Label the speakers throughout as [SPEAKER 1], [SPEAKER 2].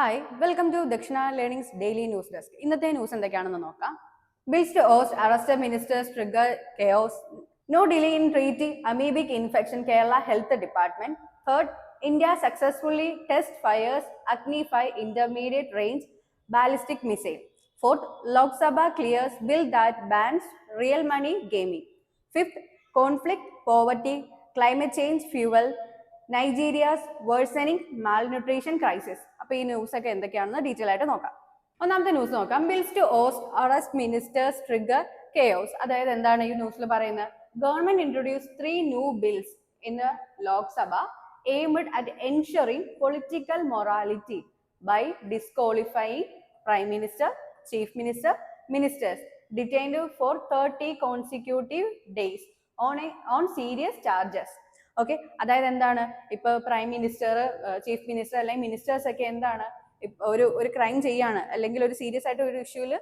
[SPEAKER 1] Hi, welcome to Dakshina Learning's Daily News Desk. ഇന്നത്തെ news എന്തൊക്കെയാണെന്ന് നോക്കാം. Bills to host arrested ministers trigger chaos. No delay in treating amoebic infection, Kerala Health Department. Third, India successfully test fires Agni 5 intermediate range ballistic missile. Fourth, Lok Sabha clears bill that bans real money gaming. Fifth, conflict, poverty, climate change, fuel, Nigeria's worsening malnutrition crisis. അപ്പൊ ഈ news ഒക്കെ എന്തൊക്കെയാണെന്ന് detail ആയിട്ട് നോക്കാം. ഒന്നാമത്തെ news നോക്കാം. Bills to arrest ministers trigger chaos. അതായത് എന്താണ് ഈ ന്യൂസിൽ പറയുന്നത്? Government introduce 3 new bills in Lok Sabha aimed at ensuring political morality by disqualifying prime minister, chief minister, ministers detained for 30 consecutive days on serious charges. Okay, അതായത് എന്താണ്, ഇപ്പൊ prime minister, chief minister അല്ലെങ്കിൽ ministers ഒക്കെ എന്താണ് ഒരു ക്രൈം ചെയ്യാണ് അല്ലെങ്കിൽ ഒരു സീരിയസ് ആയിട്ട് ഒരു ഇഷ്യൂല്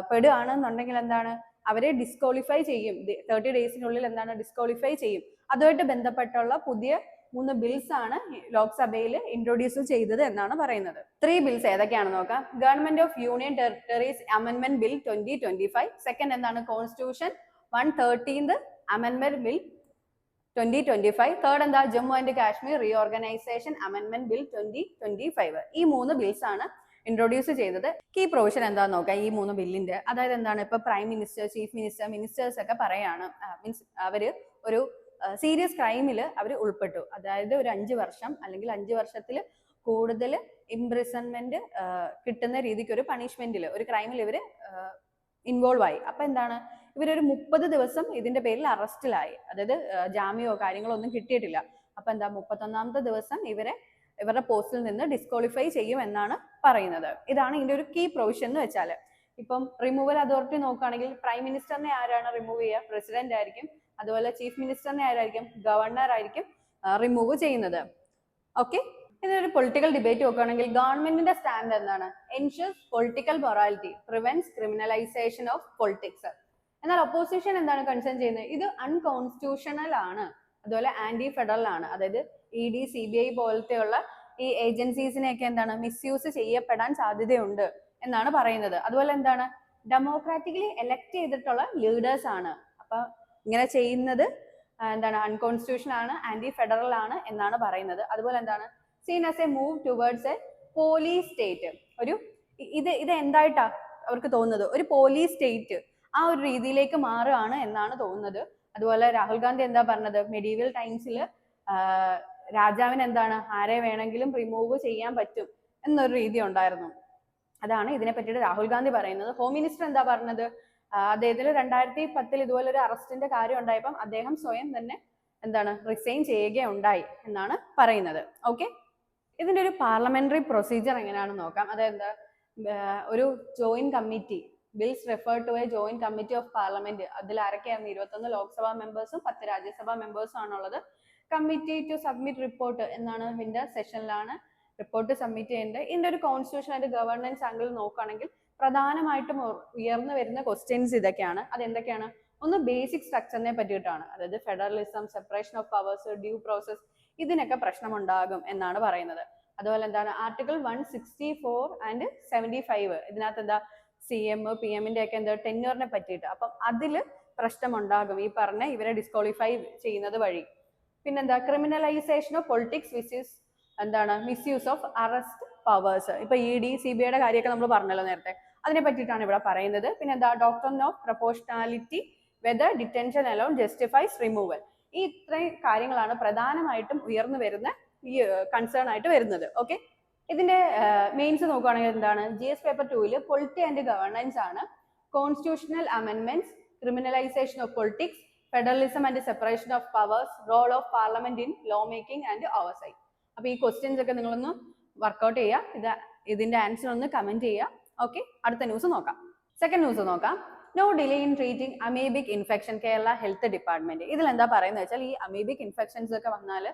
[SPEAKER 1] പെടുകയാണെന്നുണ്ടെങ്കിൽ എന്താണ്, അവരെ ഡിസ്ക്വാളിഫൈ ചെയ്യും. 30 ഡേയ്സിനുള്ളിൽ എന്താണ് ഡിസ്ക്വാളിഫൈ ചെയ്യും. അതുമായിട്ട് ബന്ധപ്പെട്ടുള്ള പുതിയ 3 ബിൽസ് ആണ് ലോക്സഭയിൽ ഇൻട്രൊഡ്യൂസ് ചെയ്തത് എന്നാണ് പറയുന്നത്. 3 ബിൽസ് ഏതൊക്കെയാണെന്ന് നോക്കാം. ഗവൺമെന്റ് ഓഫ് യൂണിയൻ ടെറിട്ടറീസ് അമെൻമെന്റ് ബിൽ 2025. സെക്കൻഡ് എന്താണ്, കോൺസ്റ്റിറ്റ്യൂഷൻ 113th അമെൻമെന്റ് ബിൽ 2025. തേർഡ് എന്താ, ജമ്മു ആൻഡ് കാശ്മീർ റീഓർഗനൈസേഷൻ അമെൻമെന്റ് ബിൽ 2025. ഈ 3 ബിൽസ് ആണ് ഇൻട്രൊഡ്യൂസ് ചെയ്തത്. കീ പ്രൊവിഷൻ എന്താന്ന് നോക്കാം ഈ 3 ബില്ലിന്റെ. അതായത് എന്താണ്, ഇപ്പൊ prime minister, chief minister, ministers ഒക്കെ പറയാണ്, മീൻസ് അവര് ഒരു സീരിയസ് ക്രൈമിൽ അവർ ഉൾപ്പെട്ടു. അതായത് ഒരു 5 വർഷം അല്ലെങ്കിൽ 5 വർഷത്തിൽ കൂടുതൽ ഇംപ്രിസൺമെന്റ് കിട്ടുന്ന രീതിക്ക് ഒരു പണിഷ്മെന്റിൽ ഒരു ക്രൈമിൽ ഇവര് ഇൻവോൾവ് ആയി. അപ്പൊ എന്താണ്, ഇവരൊരു 30 ദിവസം ഇതിന്റെ പേരിൽ അറസ്റ്റിലായി. അതായത് ജാമ്യമോ കാര്യങ്ങളോ ഒന്നും കിട്ടിയിട്ടില്ല. അപ്പൊ എന്താ, 31ാമത്തെ ദിവസം ഇവരുടെ പോസ്റ്റിൽ നിന്ന് ഡിസ്ക്വാളിഫൈ ചെയ്യും എന്നാണ് പറയുന്നത്. ഇതാണ് ഇതിന്റെ ഒരു കീ പ്രൊവിഷൻ എന്ന് വെച്ചാൽ. ഇപ്പം റിമൂവൽ അതോറിറ്റി നോക്കുകയാണെങ്കിൽ പ്രൈം മിനിസ്റ്ററിനെ ആരാണ് റിമൂവ് ചെയ്യുക? പ്രസിഡന്റ് ആയിരിക്കും. അതുപോലെ ചീഫ് മിനിസ്റ്ററിനെ ആരായിരിക്കും? ഗവർണർ ആയിരിക്കും റിമൂവ് ചെയ്യുന്നത്. ഓക്കെ, ഇതിനൊരു പൊളിറ്റിക്കൽ ഡിബേറ്റ് നോക്കുകയാണെങ്കിൽ ഗവൺമെന്റിന്റെ സ്റ്റാൻഡ് എന്താണ്? എൻഷുർസ് political morality, prevents criminalisation of politics. എന്നാൽ ഒപ്പോസിഷൻ എന്താണ് കൺസേൺ ചെയ്യുന്നത്? ഇത് അൺകോൺസ്റ്റിറ്റ്യൂഷണൽ ആണ്, അതുപോലെ ആന്റി ഫെഡറൽ ആണ്. അതായത് ED, CBI പോലത്തെയുള്ള ഈ ഏജൻസീസിനെയൊക്കെ എന്താണ് മിസ്യൂസ് ചെയ്യപ്പെടാൻ സാധ്യതയുണ്ട് എന്നാണ് പറയുന്നത്. അതുപോലെ എന്താണ്, ഡെമോക്രാറ്റിക്കലി എലക്ട് ചെയ്തിട്ടുള്ള ലീഡേഴ്സ് ആണ്. അപ്പൊ ഇങ്ങനെ ചെയ്യുന്നത് എന്താണ്, അൺകോൺസ്റ്റിറ്റ്യൂഷണൽ ആണ്, ആന്റി ഫെഡറൽ ആണ് എന്നാണ് പറയുന്നത്. അതുപോലെ എന്താണ്, scene as A move towards A police state. ഇത് എന്തായിട്ടാ അവർക്ക് തോന്നുന്നത്? ഒരു പോലീസ് സ്റ്റേറ്റ് ആ ഒരു രീതിയിലേക്ക് മാറുകയാണ് എന്നാണ് തോന്നുന്നത്. അതുപോലെ രാഹുൽ ഗാന്ധി എന്താ പറഞ്ഞത്? മെഡീവൽ ടൈംസിൽ രാജാവിന് എന്താണ്, ആരെ വേണമെങ്കിലും റിമൂവ് ചെയ്യാൻ പറ്റും എന്നൊരു രീതി ഉണ്ടായിരുന്നു. അതാണ് ഇതിനെ പറ്റിയിട്ട് രാഹുൽ ഗാന്ധി പറയുന്നത്. ഹോം മിനിസ്റ്റർ എന്താ പറഞ്ഞത്? അദ്ദേഹത്തിൽ 2010 ഇതുപോലെ ഒരു അറസ്റ്റിന്റെ കാര്യം ഉണ്ടായപ്പം അദ്ദേഹം സ്വയം തന്നെ എന്താണ് റിസൈൻ ചെയ്യുകയുണ്ടായി എന്നാണ് പറയുന്നത്. ഓക്കെ, ഇതിന്റെ ഒരു പാർലമെന്ററി പ്രൊസീജിയർ എങ്ങനെയാണെന്ന് നോക്കാം. അതായത് ഒരു joint committee, bills refer to a joint committee of parliament. അതിൽ ആരൊക്കെയാണ്? 21 ലോക്സഭാ മെമ്പേഴ്സും 10 രാജ്യസഭാ മെമ്പേഴ്സും ആണുള്ളത്. കമ്മിറ്റി ടു സബ്മിറ്റ് റിപ്പോർട്ട് എന്നാണ് വിന്റർ സെഷനിലാണ് റിപ്പോർട്ട് സബ്മിറ്റ് ചെയ്യേണ്ടത്. ഇതിന്റെ ഒരു കോൺസ്റ്റിറ്റ്യൂഷൻ ആൻഡ് ഗവർണൻസ് ആംഗിൾ നോക്കുകയാണെങ്കിൽ പ്രധാനമായിട്ടും ഉയർന്നു വരുന്ന ക്വസ്റ്റ്യൻസ് ഇതൊക്കെയാണ്. അതെന്തൊക്കെയാണ്? ഒന്ന് ബേസിക് സ്ട്രക്ചറിനെ പറ്റിയിട്ടാണ്. അതായത് federalism, separation of powers, due process, ഇതിനൊക്കെ പ്രശ്നമുണ്ടാകും എന്നാണ് പറയുന്നത്. അതുപോലെ എന്താണ്, ആർട്ടിക്കിൾ 164 and 75 ഇതിനകത്ത് എന്താ, CM, PM-ന്റെ ഒക്കെ എന്താ ടെന്യൂറിനെ പറ്റിയിട്ട്. അപ്പം അതിൽ പ്രശ്നമുണ്ടാകും ഈ പറഞ്ഞ ഇവരെ ഡിസ്ക്വാളിഫൈ ചെയ്യുന്നത് വഴി. പിന്നെന്താ, ക്രിമിനലൈസേഷൻ ഓഫ് പൊളിറ്റിക്സ് വിച്ച് എന്താണ്, മിസ്യൂസ് ഓഫ് അറസ്റ്റ് പവേഴ്സ്. ഇപ്പൊ ED, CBIയുടെ കാര്യമൊക്കെ നമ്മൾ പറഞ്ഞല്ലോ നേരത്തെ, അതിനെ പറ്റിയിട്ടാണ് ഇവിടെ പറയുന്നത്. പിന്നെ എന്താ, doctrine of proportionality, whether detention alone justifies removal. ഈ ഇത്രയും കാര്യങ്ങളാണ് പ്രധാനമായിട്ടും ഉയർന്നു വരുന്ന ഈ കൺസേൺ ആയിട്ട് വരുന്നത്. ഓക്കെ, ഇതിന്റെ മെയിൻസ് നോക്കുകയാണെങ്കിൽ എന്താണ്, GS paper 2 polity and governance ആണ്, കോൺസ്റ്റിറ്റ്യൂഷണൽ അമെൻമെന്റ്സ്, criminalisation of politics, federalism and separation of powers, role of parliament in law making and oversight. അപ്പൊ ഈ ക്വസ്റ്റ്യൻസ് ഒക്കെ നിങ്ങളൊന്ന് വർക്ക്ഔട്ട് ചെയ്യുക. ഇതിന്റെ ആൻസർ ഒന്ന് കമന്റ് ചെയ്യുക. ഓക്കെ, അടുത്ത ന്യൂസ് നോക്കാം. സെക്കൻഡ് ന്യൂസ് നോക്കാം. No delay in treating amoebic infection, Kerala health department. ഇതിൽ എന്താ പറയുന്നത് വെച്ചാൽ, ഈ അമീബിക് ഇൻഫെക്ഷൻസ് ഒക്കെ വന്നാൽ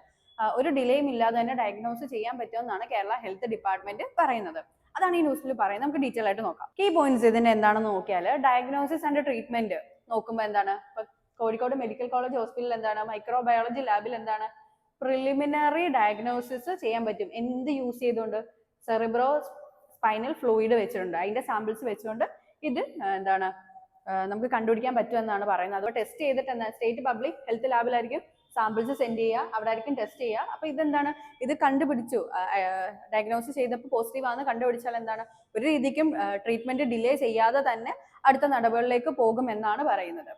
[SPEAKER 1] ഒരു ഡിലേയും ഇല്ലാതെ തന്നെ ഡയഗ്നോസ് ചെയ്യാൻ പറ്റുമെന്നാണ് കേരള ഹെൽത്ത് ഡിപ്പാർട്ട്മെന്റ് പറയുന്നത്. അതാണ് ഈ ന്യൂസിൽ പറയുന്നത്. നമുക്ക് ഡീറ്റെയിൽ ആയിട്ട് നോക്കാം. കീ പോയിന്റ്സ് ഇതിന്റെ എന്താണെന്ന് നോക്കിയാൽ, ഡയഗ്നോസിസ് ആൻഡ് ട്രീറ്റ്മെന്റ് നോക്കുമ്പോൾ എന്താണ്, ഇപ്പൊ കോഴിക്കോട് മെഡിക്കൽ കോളേജ് ഹോസ്പിറ്റലിൽ എന്താണ്, മൈക്രോബയോളജി ലാബിൽ എന്താണ് പ്രിലിമിനറി ഡയഗ്നോസിസ് ചെയ്യാൻ പറ്റും. എന്ത് യൂസ് ചെയ്തുകൊണ്ട്? സെറിബ്രോ സ്പൈനൽ ഫ്ലൂയിഡ് വെച്ചിട്ടുണ്ട്. അതിന്റെ സാമ്പിൾസ് വെച്ചുകൊണ്ട് ഇത് എന്താണ് നമുക്ക് കണ്ടുപിടിക്കാൻ പറ്റുമെന്നാണ് പറയുന്നത്. അത് ടെസ്റ്റ് ചെയ്തിട്ട് എന്താ സ്റ്റേറ്റ് പബ്ലിക് ഹെൽത്ത് ലാബിലായിരിക്കും സാമ്പിൾസ് സെൻഡ് ചെയ്യുക, അവിടെ ആയിരിക്കും ടെസ്റ്റ് ചെയ്യുക. അപ്പൊ ഇതെന്താണ്, ഇത് കണ്ടുപിടിച്ചു, ഡയഗ്നോസിസ് ചെയ്തപ്പോൾ പോസിറ്റീവ് ആണെന്ന് കണ്ടുപിടിച്ചാൽ എന്താണ് ഒരു രീതിക്കും ട്രീറ്റ്മെന്റ് ഡിലേ ചെയ്യാതെ തന്നെ അടുത്ത നടപടികളിലേക്ക് പോകും എന്നാണ് പറയുന്നത്.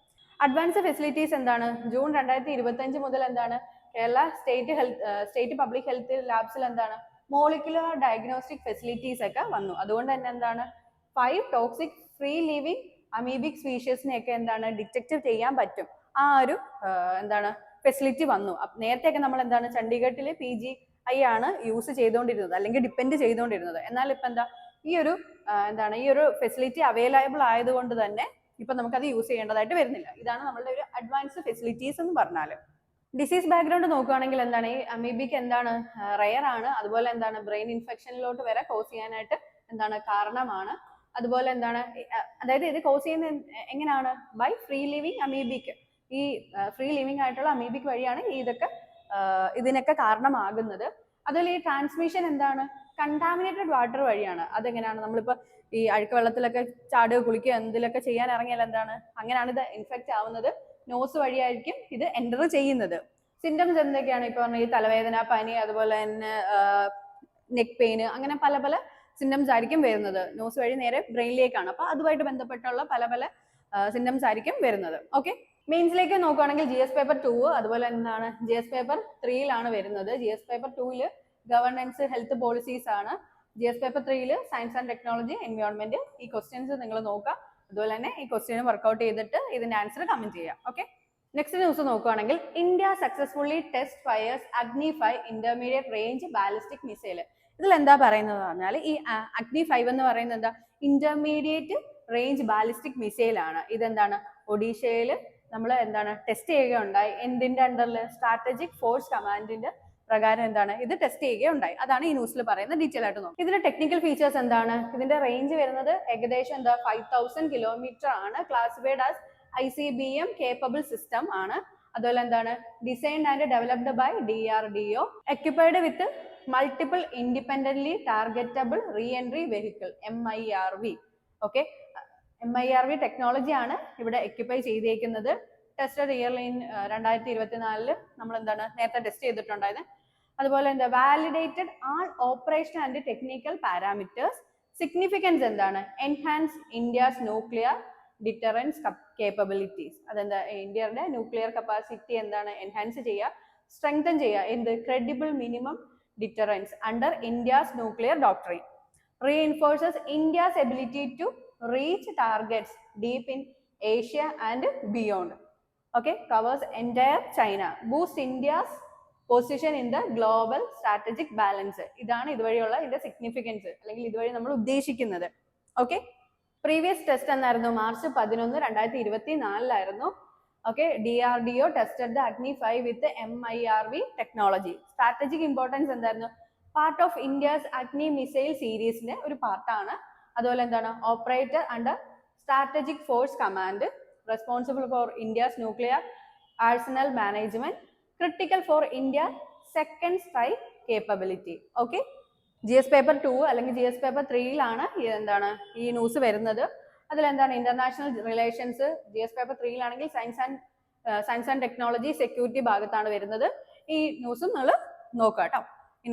[SPEAKER 1] അഡ്വാൻസ് ഫെസിലിറ്റീസ് എന്താണ്, ജൂൺ 2025 മുതൽ എന്താണ് കേരള സ്റ്റേറ്റ് പബ്ലിക് ഹെൽത്ത് ലാബ്സിൽ എന്താണ് മോളിക്കുലർ ഡയഗ്നോസ്റ്റിക് ഫെസിലിറ്റീസ് ഒക്കെ വന്നു. അതുകൊണ്ട് തന്നെ എന്താണ് 5 ടോക്സിക് ഫ്രീ ലിവിങ് അമീബിക് സ്പീഷീസിനെയൊക്കെ എന്താണ് ഡിറ്റക്ട് ചെയ്യാൻ പറ്റും. ആ ഒരു എന്താണ് ഫെസിലിറ്റി വന്നു. നേരത്തെയൊക്കെ നമ്മൾ എന്താണ് ചണ്ഡീഗഡിലെ PGI ആണ് യൂസ് ചെയ്തുകൊണ്ടിരുന്നത്, അല്ലെങ്കിൽ ഡിപ്പെൻഡ് ചെയ്തുകൊണ്ടിരുന്നത്. എന്നാൽ ഇപ്പൊ എന്താ ഈ ഒരു ഫെസിലിറ്റി അവൈലബിൾ ആയതുകൊണ്ട് തന്നെ ഇപ്പൊ നമുക്കത് യൂസ് ചെയ്യേണ്ടതായിട്ട് വരുന്നില്ല. ഇതാണ് നമ്മളുടെ ഒരു അഡ്വാൻസ്ഡ് ഫെസിലിറ്റീസ് എന്ന് പറഞ്ഞാൽ. ഡിസീസ് ബാക്ക്ഗ്രൗണ്ട് നോക്കുകയാണെങ്കിൽ എന്താണ് ഈ അമീബിക് എന്താണ് റയർ ആണ്, അതുപോലെ എന്താണ് ബ്രെയിൻ ഇൻഫെക്ഷനിലോട്ട് വരെ കോസ് ചെയ്യാനായിട്ട് എന്താണ് കാരണമാണ്. അതുപോലെ എന്താണ് അതായത് ഇത് കോസ് ചെയ്യുന്ന എങ്ങനെയാണ് ബൈ ഫ്രീ ലിവിങ് അമീബിക്. ഈ ഫ്രീ ലിവിങ് ആയിട്ടുള്ള അമീബിക് വഴിയാണ് ഇതിനൊക്കെ കാരണമാകുന്നത്. അതുപോലെ ഈ ട്രാൻസ്മിഷൻ എന്താണ് കണ്ടാമിനേറ്റഡ് വാട്ടർ വഴിയാണ്. അതെങ്ങനെയാണ് നമ്മളിപ്പോ ഈ അഴുക്ക് വെള്ളത്തിലൊക്കെ ചാടുക കുളിക്കുക എന്തിലൊക്കെ ചെയ്യാൻ ഇറങ്ങിയാൽ എന്താണ് അങ്ങനെയാണ് ഇത് ഇൻഫെക്റ്റ് ആവുന്നത്. നോസ് വഴിയായിരിക്കും ഇത് എൻ്റർ ചെയ്യുന്നത്. സിംറ്റംസ് എന്തൊക്കെയാണ് ഇപ്പൊ പറഞ്ഞ ഈ തലവേദന, പനി, അതുപോലെ തന്നെ നെക്ക് പെയിന്, അങ്ങനെ പല പല സിംറ്റംസ് ആയിരിക്കും വരുന്നത്. നോസ് വഴി നേരെ ബ്രെയിനിലേക്കാണ്. അപ്പൊ അതുമായിട്ട് ബന്ധപ്പെട്ടുള്ള പല പല സിംറ്റംസ് ആയിരിക്കും വരുന്നത്. ഓക്കെ, മെയിൻസിലേക്ക് നോക്കുകയാണെങ്കിൽ GS പേപ്പർ 2 അതുപോലെ എന്താണ് GS പേപ്പർ 3 വരുന്നത്. GS paper 2 governance health policies ആണ്. GS paper 3 science and technology environment. ഈ ക്വസ്റ്റ്യൻസ് നിങ്ങൾ നോക്കുക, അതുപോലെ തന്നെ ഈ ക്വസ്റ്റ്യൻ വർക്ക്ഔട്ട് ചെയ്തിട്ട് ഇതിന്റെ ആൻസർ കമന്റ് ചെയ്യാം. ഓക്കെ, നെക്സ്റ്റ് ന്യൂസ് നോക്കുകയാണെങ്കിൽ ഇന്ത്യ സക്സസ്ഫുള്ളി ടെസ്റ്റ് ഫയർസ് അഗ്നി 5 ഇന്റർമീഡിയറ്റ് റേഞ്ച് ബാലിസ്റ്റിക് മിസൈൽ. ഇതിൽ എന്താ പറയുന്നത് പറഞ്ഞാൽ ഈ അഗ്നി 5 എന്ന് പറയുന്നത് എന്താ ഇന്റർമീഡിയറ്റ് റേഞ്ച് ബാലിസ്റ്റിക് മിസൈൽ ആണ്. ഇതെന്താണ് ഒഡീഷയിൽ നമ്മൾ എന്താണ് ടെസ്റ്റ് ചെയ്യുകയുണ്ടായി. എന്തിന്റെ അണ്ടറിൽ സ്ട്രാറ്റജിക് ഫോഴ്സ് കമാൻഡിന്റെ പ്രകാരം എന്താണ് ഇത് ടെസ്റ്റ് ചെയ്യുകയുണ്ടായി. അതാണ് ഈ ന്യൂസിൽ പറയുന്ന ഡീറ്റെയിൽ ആയിട്ട് നോക്കാം. ഇതിന്റെ ടെക്നിക്കൽ ഫീച്ചേഴ്സ് എന്താണ്, ഇതിന്റെ റേഞ്ച് വരുന്നത് ഏകദേശം എന്താ 5000 കിലോമീറ്റർ ആണ്. Classified as ICBM capable system ആണ്. അതുപോലെ എന്താണ് designed and developed by DRDO, equipped with multiple independently targetable re entry vehicle MIRV. Okay, MIRV technology ആണ് ഇവിടെ എക്യുപ്പൈ ചെയ്തേക്കുന്നത്. ടെസ്റ്റഡ് ഇയർലി 2024 നമ്മൾ എന്താണ് നേരത്തെ ടെസ്റ്റ് ചെയ്തിട്ടുണ്ടായത്. അതുപോലെ എന്താ validated all operation and technical parameters. Significance എന്താണ് enhance India's nuclear deterrence capabilities. അതെന്താ ഇന്ത്യയുടെ ന്യൂക്ലിയർ കപ്പാസിറ്റി എന്താണ് എൻഹാൻസ് ചെയ്യുക, സ്ട്രെങ്തൻ ചെയ്യുക. എന്ത് credible minimum deterrence under India's nuclear doctrine. Reinforces India's ability to reach targets deep in Asia and beyond. Okay, covers entire China, boost India's position in the global strategic balance. ഇതാണ് ഇതുവഴിയുള്ള ഇതിന്റെ significance, അല്ലെങ്കിൽ ഇതുവഴി നമ്മൾ ഉദ്ദേശിക്കുന്നത്. Okay, previous test എന്നായിരുന്നു March 11, 2024. Okay, DRDO tested the അഗ്നി 5 വിത്ത് MIRV technology. Strategic importance എന്തായിരുന്നു, പാർട്ട് ഓഫ് ഇന്ത്യസ് അഗ്നി മിസൈൽ സീരീസിന്റെ ഒരു പാർട്ടാണ്. അതുപോലെ എന്താണ് operator under strategic force command, responsible for India's nuclear arsenal management, critical for India second strike capability. Okay, GS paper 2 അല്ലെങ്കിൽ GS paper 3 എന്താണ് ഈ ന്യൂസ് വരുന്നത്. അതിൽ എന്താണ് international relations. GS paper 3 science and technology security ഭാഗത്താണ് വരുന്നത്. ഈ ന്യൂസും നിങ്ങൾ നോക്കുക കേട്ടോ. ഈ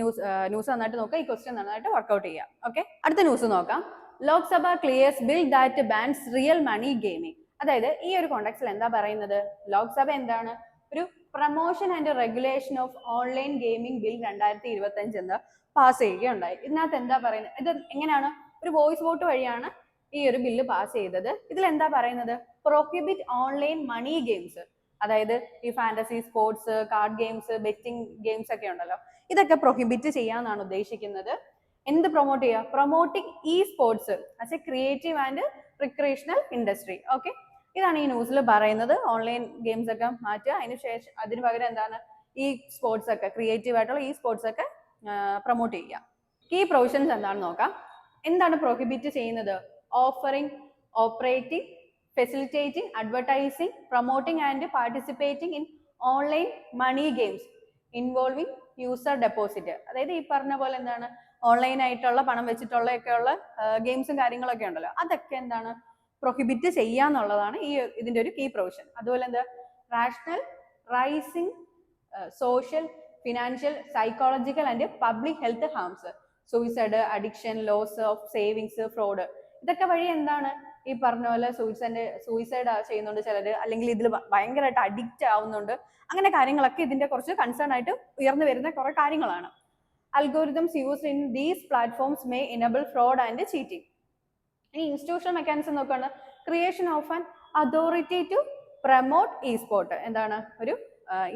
[SPEAKER 1] ന്യൂസ് നന്നായിട്ട് നോക്കുക, ഈ ക്വസ്റ്റ്യൻ നന്നായിട്ട് വർക്ക്ഔട്ട് ചെയ്യാം. ഓക്കെ, അടുത്ത ന്യൂസ് നോക്കാം. Lok Sabha clears bill that bans real money gaming. അതായത് ഈ ഒരു കോണ്ടെക്സ്റ്റിൽ എന്താ പറയുന്നത്, ലോക്സഭ എന്താണ് ഒരു promotion and regulation of online gaming bill 2025 എന്ന് പാസ് ചെയ്യുകയുണ്ടായി. ഇതിനകത്ത് എന്താ പറയുന്നത്, ഇത് എങ്ങനെയാണ് ഒരു വോയിസ് വോട്ട് വഴിയാണ് ഈ ഒരു ബില്ല് പാസ് ചെയ്തത്. ഇതിൽ എന്താ പറയുന്നത്, പ്രൊഹിബിറ്റ് ഓൺലൈൻ മണി ഗെയിംസ്. അതായത് ഈ fantasy sports, card games, betting games ഒക്കെ ഉണ്ടല്ലോ, ഇതൊക്കെ പ്രൊഹിബിറ്റ് ചെയ്യാന്നാണ് ഉദ്ദേശിക്കുന്നത്. എന്ത് പ്രൊമോട്ട് ചെയ്യുക, promoting E sports as A creative and recreational industry. Okay, ഇതാണ് ഈ ന്യൂസിൽ പറയുന്നത്. ഓൺലൈൻ ഗെയിംസ് ഒക്കെ മാറ്റുക, അതിന് പകരം എന്താണ് ഈ സ്പോർട്സ് ഒക്കെ ക്രിയേറ്റീവ് ആയിട്ടുള്ള ഈ സ്പോർട്സ് ഒക്കെ പ്രൊമോട്ട് ചെയ്യുക. കീ പ്രൊവിഷൻസ് എന്താണെന്ന് നോക്കാം. എന്താണ് പ്രൊഹിബിറ്റ് ചെയ്യുന്നത്, offering, operating, facilitating, advertising, promoting and participating in online money games involving user deposit. അതായത് ഈ പറഞ്ഞ പോലെ എന്താണ് ഓൺലൈനായിട്ടുള്ള പണം വെച്ചിട്ടുള്ളൊക്കെയുള്ള ഗെയിംസും കാര്യങ്ങളൊക്കെ ഉണ്ടല്ലോ, അതൊക്കെ എന്താണ് പ്രൊഹിബിറ്റ് ചെയ്യാന്നുള്ളതാണ് ഇതിന്റെ ഒരു കീ പ്രൊവിഷൻ. അതുപോലെ എന്താ rationale rising social financial psychological and public health harms, suicide, addiction, loss of savings, fraud, ഇതൊക്കെ വഴി എന്താണ് ഈ പറഞ്ഞ പോലെ സൂയിസൈഡ് ചെയ്യുന്നുണ്ട് ചിലര്, അല്ലെങ്കിൽ ഇതിൽ ഭയങ്കരമായിട്ട് അഡിക്റ്റ് ആവുന്നുണ്ട്. അങ്ങനെ കാര്യങ്ങളൊക്കെ ഇതിന്റെ കുറച്ച് കൺസേൺ ആയിട്ട് ഉയർന്നു വരുന്ന കുറെ കാര്യങ്ങളാണ്. Algorithms used in these platforms may enable fraud and cheating. ഈ ഇൻസ്റ്റിറ്റ്യൂഷണൽ മെക്കാനിസം നോക്കുകയാണ്, creation of an authority to promote e sport, എന്താണ് ഒരു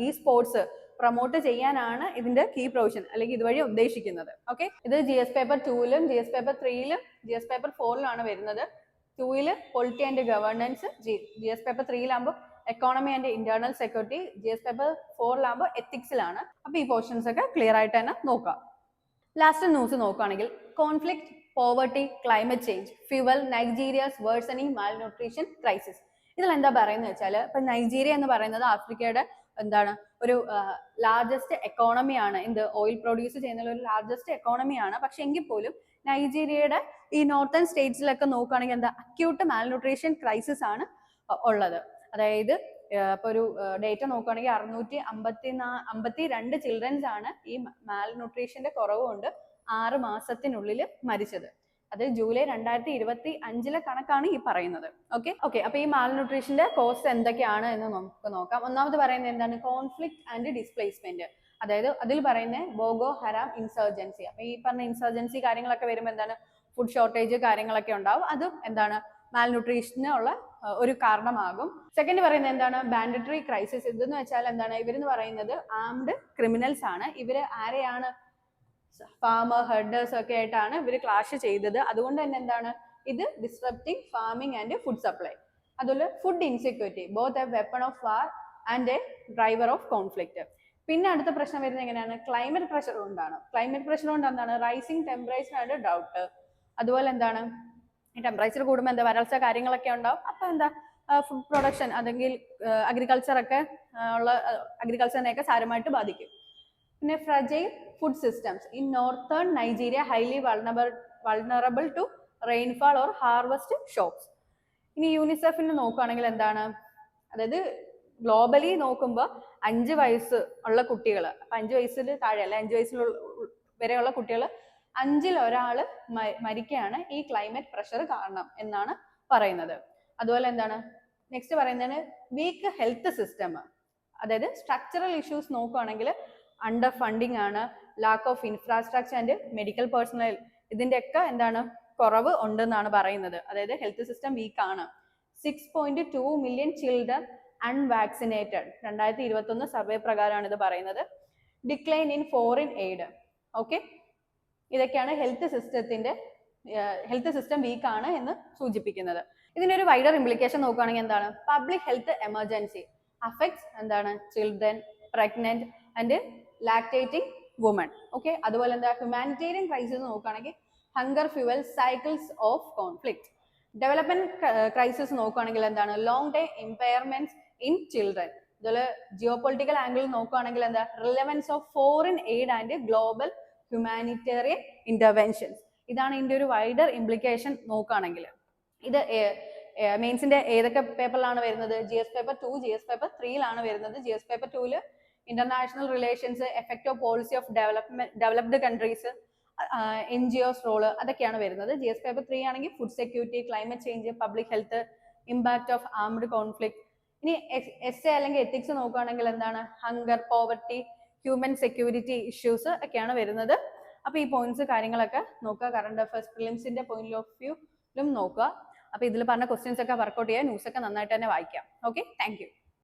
[SPEAKER 1] ഇ സ്പോർട്സ് പ്രൊമോട്ട് ചെയ്യാനാണ് ഇതിന്റെ കീ പ്രൊവിഷൻ അല്ലെങ്കിൽ ഇതുവഴി ഉദ്ദേശിക്കുന്നത്. ഓക്കെ, ഇത് GS പേപ്പർ 2-ലും GS പേപ്പർ 3-ലും GS പേപ്പർ 4-ലാണ് വരുന്നത്. 2-ല് polity and governance, GS paper 3-ലാകുമ്പോൾ economy and internal security, GS paper 4-ലാകുമ്പോൾ എത്തിക്സിലാണ്. അപ്പൊ ഈ പോർഷൻസ് ഒക്കെ ക്ലിയർ ആയിട്ട് തന്നെ നോക്കാം. ലാസ്റ്റ് ന്യൂസ് നോക്കുകയാണെങ്കിൽ conflict, poverty, climate change, fuel Nigeria's worsening malnutrition crisis. ഇതിൽ എന്താ പറയുന്നത് വെച്ചാൽ, ഇപ്പൊ നൈജീരിയ എന്ന് പറയുന്നത് ആഫ്രിക്കയുടെ എന്താണ് ഒരു ലാർജസ്റ്റ് എക്കോണമിയാണ്, എന്ത് ഓയിൽ പ്രൊഡ്യൂസ് ചെയ്യുന്ന ഒരു ലാർജസ്റ്റ് എക്കോണമിയാണ്. പക്ഷെ എങ്കിൽ പോലും നൈജീരിയയുടെ ഈ നോർത്തേൺ സ്റ്റേറ്റ്സിലൊക്കെ നോക്കുകയാണെങ്കിൽ എന്താ അക്യൂട്ട് മാൽന്യൂട്രീഷൻ ക്രൈസിസ് ആണ് ഉള്ളത്. അതായത് ഇപ്പൊ ഒരു ഡേറ്റ നോക്കുകയാണെങ്കിൽ 652 ചിൽഡ്രൻസ് ആണ് ഈ മാൽന്യൂട്രീഷന്റെ കുറവ് കൊണ്ട് 6 മാസത്തിനുള്ളിൽ മരിച്ചത്. അത് ജൂലൈ 2025 കണക്കാണ് ഈ പറയുന്നത്. ഓക്കെ, അപ്പൊ ഈ മാൽന്യൂട്രീഷന്റെ കോസ്റ്റ് എന്തൊക്കെയാണ് എന്ന് നമുക്ക് നോക്കാം. ഒന്നാമത് പറയുന്നത് എന്താണ്, കോൺഫ്ലിക്ട് ആൻഡ് ഡിസ്പ്ലേസ്മെന്റ്. അതായത് അതിൽ പറയുന്നത് ബോഗോ ഹറാം ഇൻസർജൻസി. അപ്പൊ ഈ പറഞ്ഞ ഇൻസർജൻസി കാര്യങ്ങളൊക്കെ വരുമ്പോൾ എന്താണ് ഫുഡ് ഷോർട്ടേജ് കാര്യങ്ങളൊക്കെ ഉണ്ടാവും. അതും എന്താണ് മാൽന്യൂട്രീഷനുള്ള ഒരു കാരണമാകും. സെക്കൻഡ് പറയുന്നത് എന്താണ്, ബാൻഡറ്ററി ക്രൈസിസ്. ഇതെന്ന് വെച്ചാൽ എന്താണ്, ഇവരെന്ന് പറയുന്നത് ആംഡ് ക്രിമിനൽസ് ആണ്. ഇവര് ആരെയാണ്, ഫാമർ ഹെർഡേഴ്സ് ഒക്കെ ആയിട്ടാണ് ഇവർ ക്ലാഷ് ചെയ്തത്. അതുകൊണ്ട് തന്നെ എന്താണ് ഇത് disrupting farming and food supply. അതുപോലെ food insecurity, both a weapon of war and a driver of conflict. പിന്നെ അടുത്ത പ്രശ്നം വരുന്നത് എങ്ങനെയാണ്, ക്ലൈമറ്റ് പ്രഷർ കൊണ്ടാണ്. ക്ലൈമറ്റ് പ്രഷർ കൊണ്ട് എന്താണ് റൈസിങ് ടെമ്പറേച്ചർ ആൻഡ് ഡ്രൗട്ട്. അതുപോലെ എന്താണ് ഈ ടെമ്പറേച്ചർ കൂടുമ്പോൾ എന്താ വരൾച്ച കാര്യങ്ങളൊക്കെ ഉണ്ടാവും. അപ്പൊ എന്താ ഫുഡ് പ്രൊഡക്ഷൻ അല്ലെങ്കിൽ അഗ്രികൾച്ചർ ഒക്കെ ഉള്ള അഗ്രികൾച്ചറിനെയൊക്കെ സാരമായിട്ട് ബാധിക്കും. പിന്നെ fragile food systems in northern Nigeria highly vulnerable to rainfall or harvest shocks. ഇനി യൂണിസെഫിന് നോക്കുകയാണെങ്കിൽ എന്താണ്, അതായത് ഗ്ലോബലി നോക്കുമ്പോൾ 5 വയസ്സ് ഉള്ള കുട്ടികൾ, അപ്പൊ 5 വയസ്സിൽ താഴെ അല്ല 5 വയസ്സിൽ വരെയുള്ള കുട്ടികൾ 5-ൽ ഒരാള് മരിക്കുകയാണ് ഈ ക്ലൈമറ്റ് പ്രഷർ കാരണം എന്നാണ് പറയുന്നത്. അതുപോലെ എന്താണ് നെക്സ്റ്റ് പറയുന്നത് വീക്ക് ഹെൽത്ത് സിസ്റ്റം. അതായത് സ്ട്രക്ചറൽ ഇഷ്യൂസ് നോക്കുകയാണെങ്കിൽ അണ്ടർ ഫണ്ടിങ് ആണ്, lack of infrastructure and medical personal, ഇതിന്റെ ഒക്കെ എന്താണ് കുറവ് ഉണ്ടെന്നാണ് പറയുന്നത്. അതായത് ഹെൽത്ത് സിസ്റ്റം വീക്ക് ആണ്. 6.2 മില്യൺ ചിൽഡ്രൻ അൺവാക്സിനേറ്റഡ് 2021 സർവേ പ്രകാരമാണ് ഇത് പറയുന്നത്. Decline in foreign aid. Okay, ഇതൊക്കെയാണ് ഹെൽത്ത് സിസ്റ്റം വീക്ക് ആണ് എന്ന് സൂചിപ്പിക്കുന്നത്. ഇതിനൊരു വൈഡർ ഇംപ്ലിക്കേഷൻ നോക്കുകയാണെങ്കിൽ എന്താണ്, പബ്ലിക് ഹെൽത്ത് എമർജൻസി അഫക്ട്സ് എന്താണ് children, pregnant and lactating woman. Okay, അതുപോലെ എന്താ ഹ്യൂമാനിറ്റേറിയൻ ക്രൈസിസ് നോക്കുകയാണെങ്കിൽ hunger, fuel, cycles of conflict. Development crisis നോക്കുകയാണെങ്കിൽ എന്താണ് ലോങ് ടൈം ഇമ്പയർമെന്റ്സ് ഇൻ ചിൽഡ്രൻ. അതുപോലെ ജിയോ പൊളിറ്റിക്കൽ ആംഗിൾ നോക്കുകയാണെങ്കിൽ എന്താ relevance of foreign aid and global humanitarian interventions. ഇതാണ് ഇതിന്റെ ഒരു വൈഡർ ഇംപ്ലിക്കേഷൻ നോക്കുകയാണെങ്കിൽ. ഇത് മെയിൻസിന്റെ ഏതൊക്കെ പേപ്പറിലാണ് വരുന്നത്, GS പേപ്പർ 2, GS പേപ്പർ 3-ലാണ് വരുന്നത്. GS പേപ്പർ 2-ല് international relations, effect of policy of developed countries, NGOs role, അതൊക്കെയാണ് വരുന്നത്. GS പേപ്പർ 3 ആണെങ്കിൽ food security, climate change, public health, impact of armed conflict. ഇനി എസ്സേ അല്ലെങ്കിൽ എത്തിക്സ് നോക്കുകയാണെങ്കിൽ എന്താണ് hunger, poverty, human security issues ഒക്കെയാണ് വരുന്നത്. അപ്പൊ ഈ പോയിന്റ്സ് കാര്യങ്ങളൊക്കെ നോക്കുക. കറണ്ട് അഫയേഴ്സ് പ്രിലിംസിന്റെ പോയിന്റ് ഓഫ് വ്യൂലും നോക്കുക. അപ്പൊ ഇതിൽ പറഞ്ഞ ക്വസ്റ്റ്യൻസ് ഒക്കെ വർക്ക്ഔട്ട് ചെയ്യുക, ന്യൂസ് ഒക്കെ നന്നായിട്ട് തന്നെ വായിക്കാം. Okay, thank you.